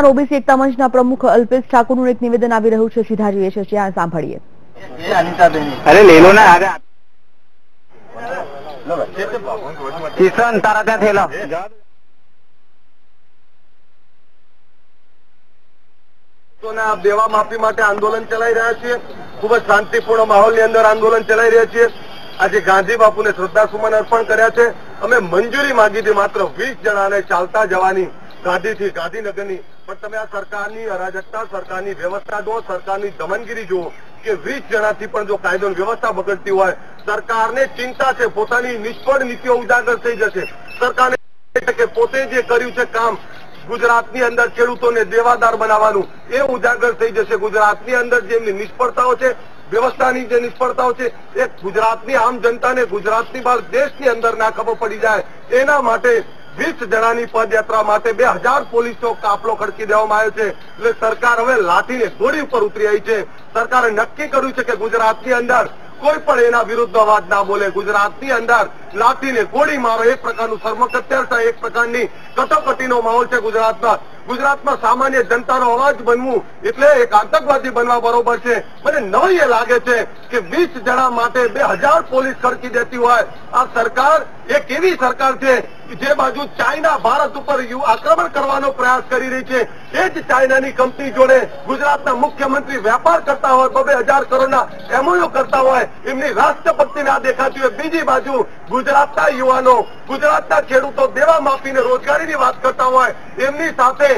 OBC એકતા મંચના પ્રમુખ અલ્પેશ ઠાકોરનું એક નિવેદન આવી રહ્યું છે, સીધા જોઈએ છે, ત્યાં સાંભળીએ. અરે લેલો ને અરે કિશન તારા ત્યાં થયેલા દેવા માફી માટે આંદોલન ચલાવી રહ્યા છીએ. ખૂબ જ શાંતિપૂર્ણ માહોલની અંદર આંદોલન ચલાવી રહ્યા છીએ. આજે ગાંધી બાપુને શ્રદ્ધાસુમન અર્પણ કર્યા છે. અમે મંજૂરી માંગી હતી માત્ર 20 જણાને ચાલતા જવાની ગાંધીથી ગાંધીનગરની. પણ તમે આ સરકારની અરાજકતા, સરકારની વ્યવસ્થા જુઓ, સરકારની દમનગીરી જુઓ કે 20 જણાથી પણ જો કાયદો વ્યવસ્થા બગડતી હોય, સરકારને ચિંતા છે પોતાની નિષ્ફળ નીતિઓ ઉજાગર થઈ જશે. સરકારને કે પોતે જે કર્યું છે કામ ગુજરાતની અંદર ખેડૂતોને દેવાદાર બનાવવાનું એ ઉજાગર થઈ જશે. ગુજરાતની અંદર જે એમની નિષ્ફળતાઓ છે, વ્યવસ્થાની જે નિષ્ફળતાઓ છે, એ ગુજરાતની આમ જનતાને ગુજરાતની બહાર દેશની અંદર ના ખબર પડી જાય એના માટે 20 જણાની પદયાત્રા માટે 2000 પોલીસનો કાફલો ખડકી દેવામાં આવ્યો છે. એટલે સરકાર હવે લાઠીને ગોળી ઉપર ઉતરી આવી છે. સરકારે નક્કી કર્યું છે કે ગુજરાતની અંદર કોઈ પણ એના વિરુદ્ધ અવાજ ના બોલે. ગુજરાતની અંદર લાઠીને ગોળી મારો એક પ્રકારનું સર્વકત્યાર, એક પ્રકારની કટોકટીનો માહોલ છે ગુજરાતમાં સામાન્ય જનતાનો અવાજ બનવું એટલે એક આતંકવાદી બનવા બરોબર છે. મને નવાઈ એ લાગે છે કે 20 જણા માટે 2000 પોલીસ ખડકી દેતી હોય આ સરકાર એક એવી સરકાર છે જે બાજુ ચાઇના ભારત ઉપર આક્રમણ કરવાનો પ્રયાસ કરી રહી છે. એ જ ચાઇનાની કંપની જોડે ગુજરાતના મુખ્યમંત્રી વેપાર કરતા હોય, 2,000 કરોડના એમઓયુ કરતા હોય, એમની રાષ્ટ્રભક્તિ ના દેખાતી હોય. બીજી બાજુ ગુજરાતના યુવાનો, ગુજરાતના ખેડૂતો દેવા માફીને રોજગારીની વાત કરતા હોય, એમની સાથે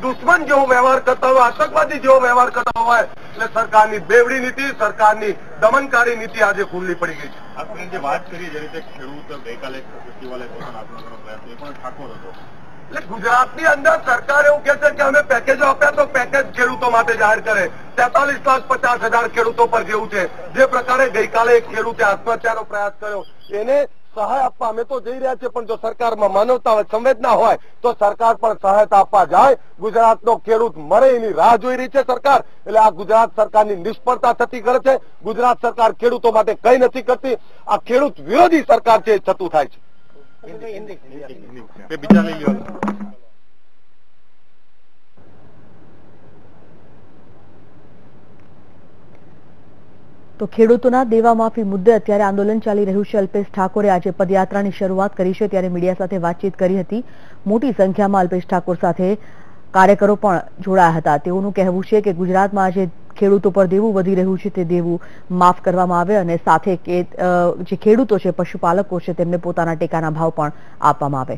દુશ્મન જેવો વ્યવહાર કરતા હોય, આતંકવાદી જેવો વ્યવહાર કરતા હોય. એટલે સરકારની બેવડી નીતિ, સરકારની દમનકારી નીતિ આજે ખુલ્લી પડી ગઈ છે. આપણે જે વાત કરી જે રીતે ખેડૂત ગઈકાલે ફેસ્ટિવલે પોતાના આત્મહત્યાનો પ્રયાસ એ પણ ઠાકોર હતો. એટલે ગુજરાતની અંદર સરકાર એવું કે છે કે અમે પેકેજો આપ્યા તો પેકેજ ખેડૂતો માટે જાહેર કરે. 43,50,000 ખેડૂતો પર જેવું છે. જે પ્રકારે ગઈકાલે એક ખેડૂતે આત્મહત્યાનો પ્રયાસ કર્યો એને સહાય આપવા અમે તો જઈ રહ્યા છીએ, પણ જો સરકારમાં માનવતા હોય, સંવેદના હોય તો સરકાર પણ સહાયતા આપવા જાય. ગુજરાતનો ખેડૂત મરે એની રાહ જોઈ રહી છે સરકાર. એટલે આ ગુજરાત સરકારની નિષ્ફળતા થતી કરે છે. ગુજરાત સરકાર ખેડૂતો માટે કઈ નથી કરતી. આ ખેડૂત વિરોધી સરકાર છે, એ થતું થાય છે. બીજા લઈ લ્યો. તો ખેડૂતોના દેવા માફી મુદ્દે અત્યારે આંદોલન ચાલી રહ્યું છે. અલ્પેશ ઠાકોરે આજે પદયાત્રાની શરૂઆત કરી છે, ત્યારે મીડિયા સાથે વાતચીત કરી હતી. મોટી સંખ્યામાં અલ્પેશ ઠાકોર સાથે કાર્યકરો પણ જોડાયા હતા. તેઓનું કહેવું છે કે ગુજરાતમાં આજે ખેડૂતો પર દેવું વધી રહ્યું છે, તે દેવું માફ કરવામાં આવે અને સાથે કે જે ખેડૂતો છે, પશુપાલકો છે, તેમને પોતાના ટેકાના ભાવ પણ આપવામાં આવે.